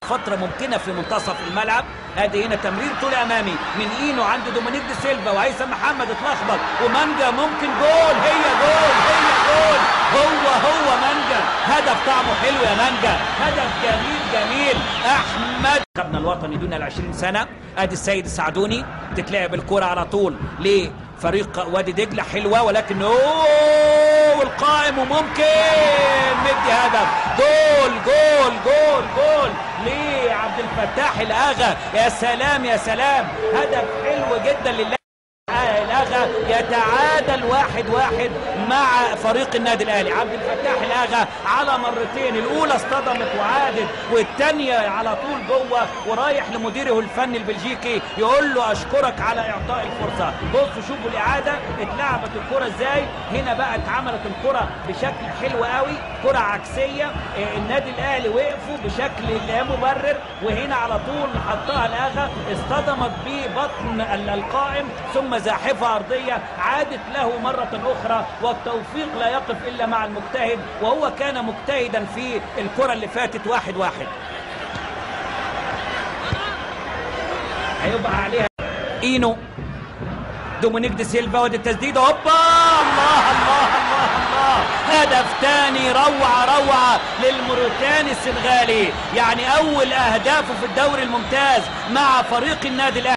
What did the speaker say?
فترة ممكنة في منتصف الملعب. ادي هنا تمرير طول امامي من اينو عند دومينيك دي سيلفا وهيثم محمد اتلخبط ومانجا ممكن جول. هي جول هي جول. هو مانجا. هدف طعمه حلو يا مانجا. هدف جميل جميل. احمد منتخبنا الوطني دون ال20 سنة. ادي السيد السعدوني تتلعب الكرة على طول لفريق وادي دجلة. حلوة ولكن والقائم وممكن مدي هدف. جول جول جول جول لعبد الفتاح الأغا. يا سلام يا سلام. هدف حلو جدا لله. الأغا يتعادل 1-1 مع فريق النادي الأهلي. عبد الفتاح الأغا على مرتين، الأولى اصطدمت وعادت والثانية على طول جوه ورايح لمديره الفني البلجيكي يقول له أشكرك على إعطاء الفرصة. بصوا شوفوا الإعادة اتلعبت الكرة ازاي. هنا بقى اتعملت الكرة بشكل حلو قوي، كرة عكسية. النادي الأهلي وقفوا بشكل لا مبرر وهنا على طول حطها الأغا، اصطدمت ببطن القائم ثم زاحفة أرضية عادت له مرة أخرى. والتوفيق لا يقف إلا مع المجتهد وهو كان مجتهدا في الكرة اللي فاتت. 1-1 هيبقى عليها اينو. دومينيك دي سيلفا ودي التسديده. هوبا الله الله الله الله. هدف ثاني روعه للموريتاني السنغالي. يعني اول اهدافه في الدوري الممتاز مع فريق النادي الاهلي.